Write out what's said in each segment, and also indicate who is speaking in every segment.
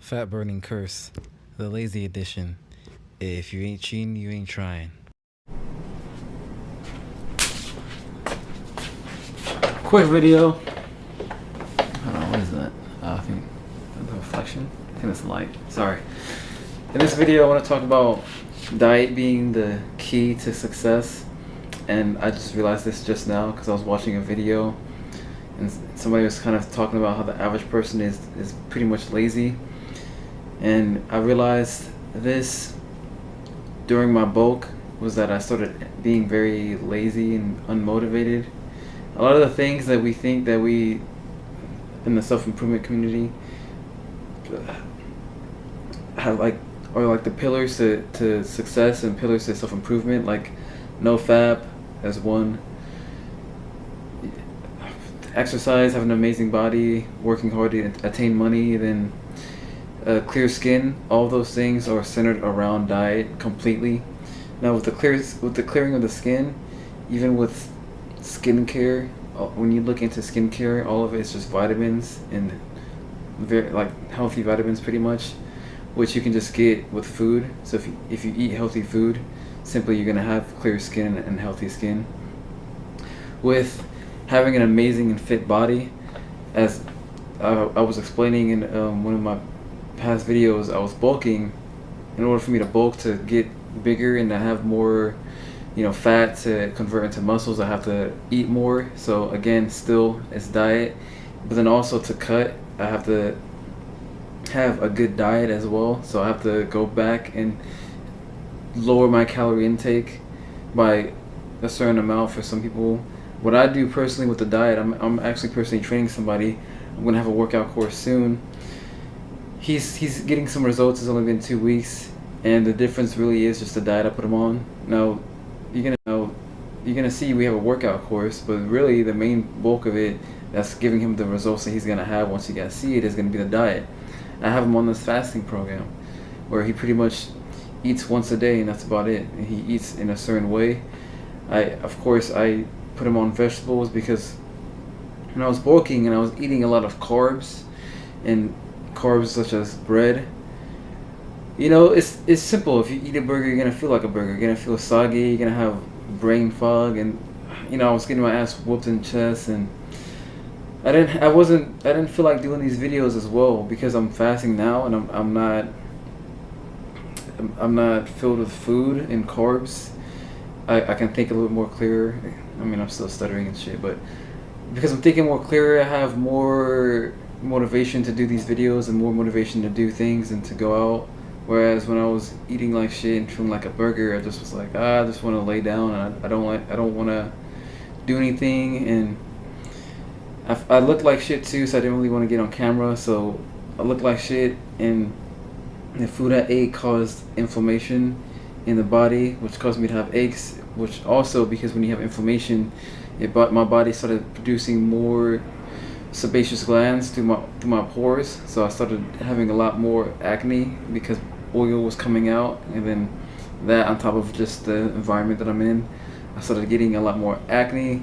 Speaker 1: Fat burning curse, the lazy edition. If you ain't cheating, you ain't trying.
Speaker 2: Quick video. What is that? I think the reflection. I think it's light. Sorry. In this video, I want to talk about diet being the key to success. And I just realized this just now because I was watching a video, and somebody was kind of talking about how the average person is pretty much lazy. And I realized this during my bulk was that I started being very lazy and unmotivated. A lot of the things that we think that we in the self-improvement community have are like the pillars to success and pillars to self-improvement, like no fap as one, exercise, having an amazing body, working hard to attain money, then clear skin. All those things are centered around diet completely. Now with the clearing of the skin, even with skincare, when you look into skincare, all of it is just vitamins and very healthy vitamins pretty much, which you can just get with food. So if you eat healthy food, simply you're gonna have clear skin and healthy skin. With having an amazing and fit body, as I was explaining in one of my past videos, I was bulking. In order for me to bulk, to get bigger and to have more fat to convert into muscles, I have to eat more. So again, still it's diet, but then also to cut, I have to have a good diet as well. So I have to go back and lower my calorie intake by a certain amount for some people. What I do personally with the diet, I'm actually personally training somebody. I'm gonna have a workout course soon. He's getting some results. It's only been 2 weeks, and the difference really is just the diet I put him on. Now you're gonna see we have a workout course, but really the main bulk of it that's giving him the results that he's gonna have once you guys see it is gonna be the diet. I have him on this fasting program where he pretty much eats once a day, and that's about it. And he eats in a certain way. Of course I put him on vegetables because when I was bulking and I was eating a lot of carbs, and carbs such as bread, it's simple. If you eat a burger, you're gonna feel like a burger. You're gonna feel soggy. You're gonna have brain fog, and I was getting my ass whooped in chest, and I didn't feel like doing these videos as well because I'm fasting now, and I'm not filled with food and carbs. I can think a little more clearer. I mean, I'm still stuttering and shit, but because I'm thinking more clearer, I have more motivation to do these videos and more motivation to do things and to go out. Whereas when I was eating like shit and feeling like a burger, I just was like, I just want to lay down, and I don't want to do anything. And I looked like shit too, so I didn't really want to get on camera. So I looked like shit, and the food I ate caused inflammation in the body, which caused me to have aches. Which also, because when you have inflammation, my body started producing more sebaceous glands through my pores. So I started having a lot more acne because oil was coming out, and then that on top of just the environment that I'm in, I started getting a lot more acne.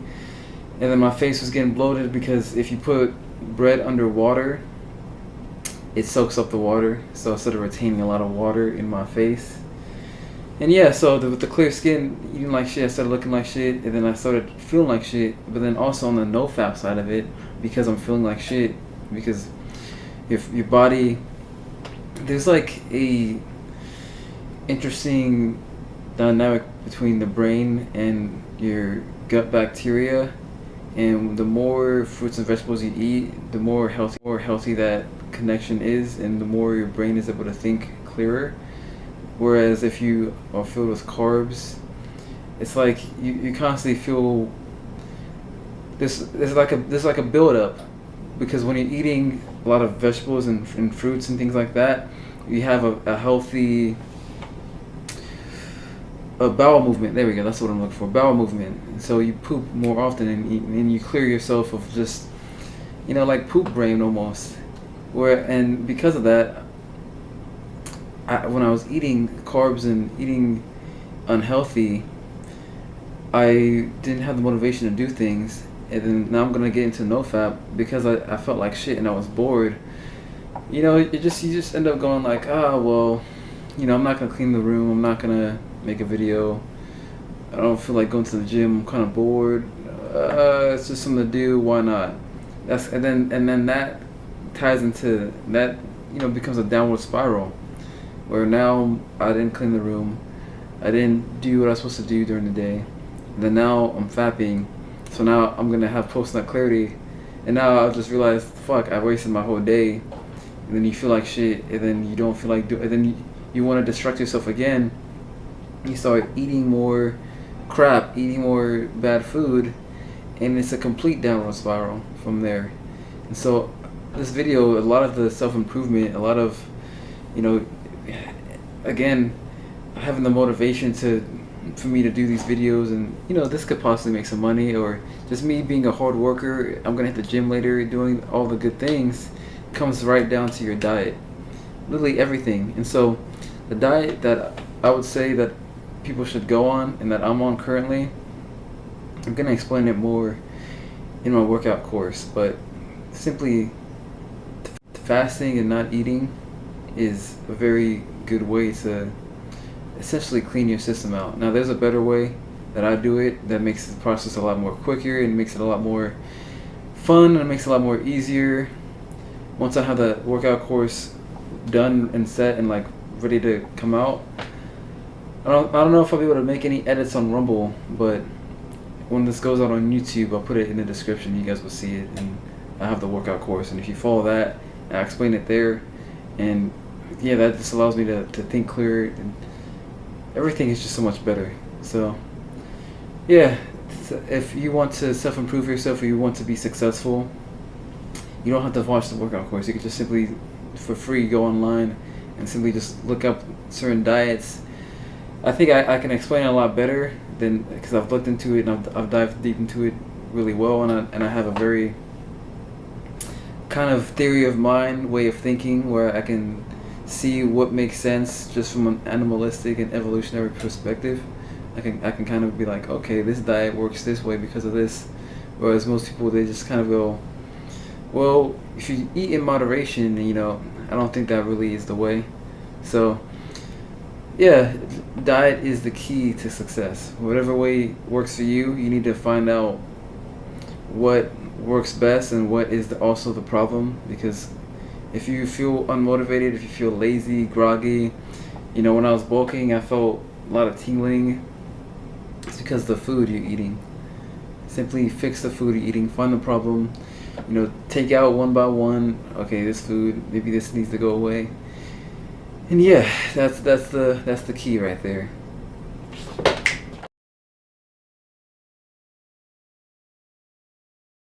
Speaker 2: And then my face was getting bloated because if you put bread under water, it soaks up the water. So I started retaining a lot of water in my face. And yeah, so with the clear skin, eating like shit, I started looking like shit, and then I started feeling like shit. But then also on the no fap side of it, because I'm feeling like shit, because if your body, there's like a interesting dynamic between the brain and your gut bacteria, and the more fruits and vegetables you eat, the more healthy that connection is, and the more your brain is able to think clearer. Whereas if you are filled with carbs, it's like you constantly feel there's like a build up, because when you're eating a lot of vegetables and fruits and things like that, you have a healthy bowel movement. There we go. That's what I'm looking for. Bowel movement. And so you poop more often, and you clear yourself of just like poop brain almost. And because of that, when I was eating carbs and eating unhealthy, I didn't have the motivation to do things. And then now I'm gonna get into no fap because I felt like shit and I was bored. you just end up going like, ah, well, I'm not gonna clean the room. I'm not gonna make a video. I don't feel like going to the gym. I'm kind of bored. It's just something to do. Why not? And then that ties into that. Becomes a downward spiral, where now I didn't clean the room. I didn't do what I was supposed to do during the day. And then now I'm fapping, so now I'm gonna have post-nut clarity, and now I just realized, fuck, I wasted my whole day. And then you feel like shit, and then you don't feel like and then you want to distract yourself again. You start eating more crap, eating more bad food, and it's a complete downward spiral from there. And so this video, a lot of the self-improvement, a lot of, again, having the motivation for me to do these videos, and this could possibly make some money, or just me being a hard worker, I'm gonna hit the gym later, doing all the good things, comes right down to your diet, literally everything. And so the diet that I would say that people should go on, and that I'm on currently, I'm gonna explain it more in my workout course, but simply fasting and not eating is a very good way to essentially clean your system out. Now there's a better way that I do it that makes the process a lot more quicker and makes it a lot more fun and makes it a lot more easier. Once I have the workout course done and set and like ready to come out, I don't know if I'll be able to make any edits on Rumble, but when this goes out on YouTube, I'll put it in the description. You guys will see it, and I have the workout course, and if you follow that, I explain it there, and yeah, that just allows me to think clearer, and everything is just so much better. So yeah, if you want to self-improve yourself, or you want to be successful, you don't have to watch the workout course. You can just simply, for free, go online and simply just look up certain diets. I think I can explain it a lot better than, because I've looked into it and I've dived deep into it really well, and I have a very kind of theory of mind way of thinking where I can see what makes sense just from an animalistic and evolutionary perspective. I can kind of be like, okay, this diet works this way because of this, whereas most people, they just kind of go, well, if you eat in moderation, I don't think that really is the way. So yeah, diet is the key to success. Whatever way works for you, you need to find out what works best and what is also the problem. Because if you feel unmotivated, if you feel lazy, groggy, when I was bulking, I felt a lot of tingling. It's because of the food you're eating. Simply fix the food you're eating, find the problem, take out one by one. Okay, this food, maybe this needs to go away. And yeah, that's the key right there.